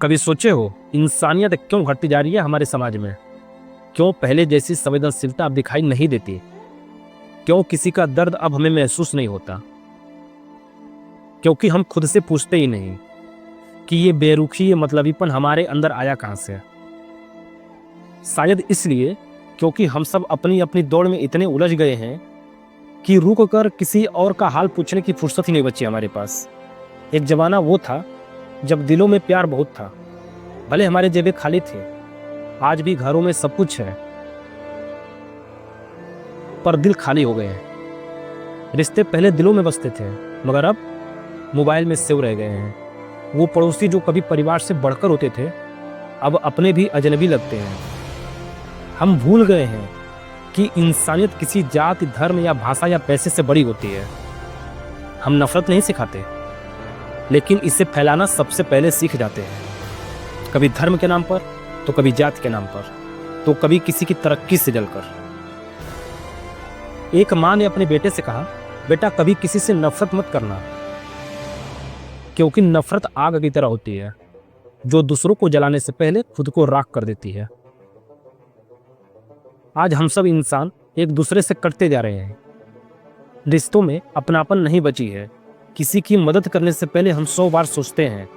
कभी सोचे हो इंसानियत क्यों घटती जा रही है हमारे समाज में? क्यों पहले जैसी संवेदनशीलता अब दिखाई नहीं देती? क्यों किसी का दर्द अब हमें महसूस नहीं होता? क्योंकि हम खुद से पूछते ही नहीं कि ये बेरुखी, ये मतलबीपन हमारे अंदर आया कहां से? शायद इसलिए क्योंकि हम सब अपनी अपनी दौड़ में इतने उलझ गए हैं कि रुक कर किसी और का हाल पूछने की फुर्सत ही नहीं बची हमारे पास। एक जमाना वो था जब दिलों में प्यार बहुत था, भले हमारे जेबें खाली थे। आज भी घरों में सब कुछ है पर दिल खाली हो गए हैं। रिश्ते पहले दिलों में बसते थे मगर अब मोबाइल में सेव रह गए हैं। वो पड़ोसी जो कभी परिवार से बढ़कर होते थे अब अपने भी अजनबी लगते हैं। हम भूल गए हैं कि इंसानियत किसी जाति, धर्म या भाषा या पैसे से बड़ी होती है। हम नफरत नहीं सिखाते लेकिन इसे फैलाना सबसे पहले सीख जाते हैं, कभी धर्म के नाम पर, तो कभी जाति के नाम पर, तो कभी किसी की तरक्की से जलकर। एक माँ ने अपने बेटे से कहा, बेटा कभी किसी से नफरत मत करना, क्योंकि नफरत आग की तरह होती है जो दूसरों को जलाने से पहले खुद को राख कर देती है। आज हम सब इंसान एक दूसरे से कटते जा रहे हैं। रिश्तों में अपनापन नहीं बची है। किसी की मदद करने से पहले हम 100 बार सोचते हैं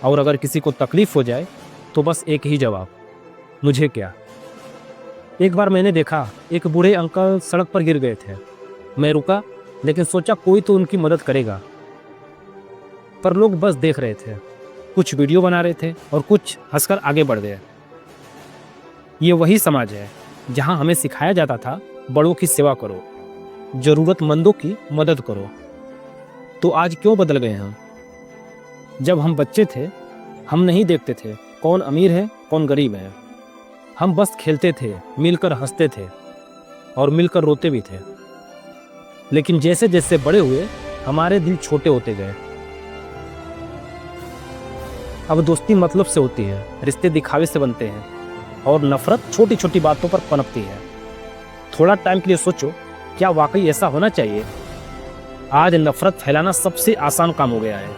और अगर किसी को तकलीफ हो जाए तो बस एक ही जवाब, मुझे क्या। एक बार मैंने देखा एक बूढ़े अंकल सड़क पर गिर गए थे। मैं रुका लेकिन सोचा कोई तो उनकी मदद करेगा, पर लोग बस देख रहे थे, कुछ वीडियो बना रहे थे और कुछ हंसकर आगे बढ़ गए। ये वही समाज है जहां हमें सिखाया जाता था बड़ों की सेवा करो, जरूरतमंदों की मदद करो। तो आज क्यों बदल गए हम? जब हम बच्चे थे हम नहीं देखते थे कौन अमीर है कौन गरीब है। हम बस खेलते थे, मिलकर हंसते थे और मिलकर रोते भी थे। लेकिन जैसे जैसे बड़े हुए हमारे दिल छोटे होते गए। अब दोस्ती मतलब से होती है, रिश्ते दिखावे से बनते हैं और नफरत छोटी छोटी बातों पर पनपती है। थोड़ा टाइम के लिए सोचो, क्या वाकई ऐसा होना चाहिए? आज नफरत फैलाना सबसे आसान काम हो गया है,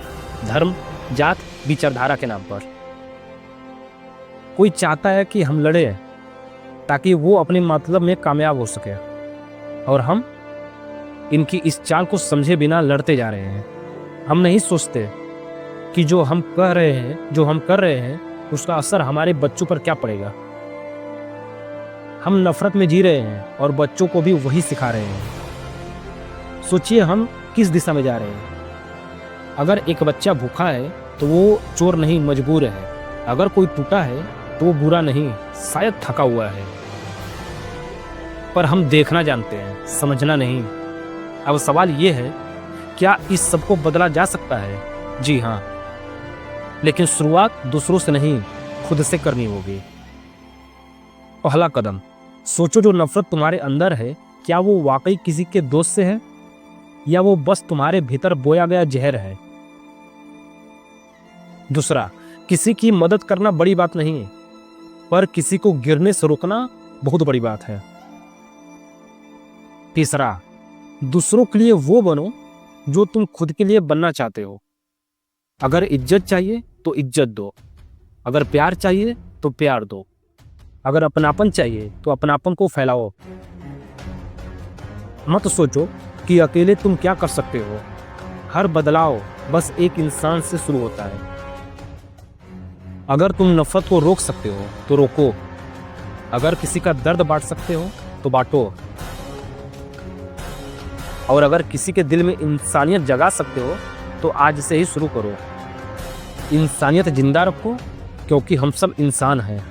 धर्म, जात, विचारधारा के नाम पर। कोई चाहता है कि हम लड़े ताकि वो अपने मतलब में कामयाब हो सके और हम इनकी इस चाल को समझे बिना लड़ते जा रहे हैं। हम नहीं सोचते कि जो हम कर रहे हैं उसका असर हमारे बच्चों पर क्या पड़ेगा। हम नफरत में जी रहे हैं और बच्चों को भी वही सिखा रहे हैं। सोचिए हम किस दिशा में जा रहे हैं। अगर एक बच्चा भूखा है तो वो चोर नहीं, मजबूर है। अगर कोई टूटा है तो वो बुरा नहीं, शायद थका हुआ है। पर हम देखना जानते हैं, समझना नहीं। अब सवाल ये है, क्या इस सब को बदला जा सकता है? जी हाँ, लेकिन शुरुआत दूसरों से नहीं, खुद से करनी होगी। पहला कदम, सोचो जो नफरत तुम्हारे अंदर है, क्या वो वाकई किसी के दोस्त से है या वो बस तुम्हारे भीतर बोया गया जहर है? दूसरा, किसी की मदद करना बड़ी बात नहीं है, पर किसी को गिरने से रोकना बहुत बड़ी बात है। तीसरा, दूसरों के लिए वो बनो जो तुम खुद के लिए बनना चाहते हो। अगर इज्जत चाहिए तो इज्जत दो, अगर प्यार चाहिए तो प्यार दो, अगर अपनापन चाहिए तो अपनापन को फैलाओ। मत सोचो कि अकेले तुम क्या कर सकते हो। हर बदलाव बस एक इंसान से शुरू होता है। अगर तुम नफरत को रोक सकते हो तो रोको, अगर किसी का दर्द बांट सकते हो तो बांटो, और अगर किसी के दिल में इंसानियत जगा सकते हो तो आज से ही शुरू करो। इंसानियत जिंदा रखो, क्योंकि हम सब इंसान हैं।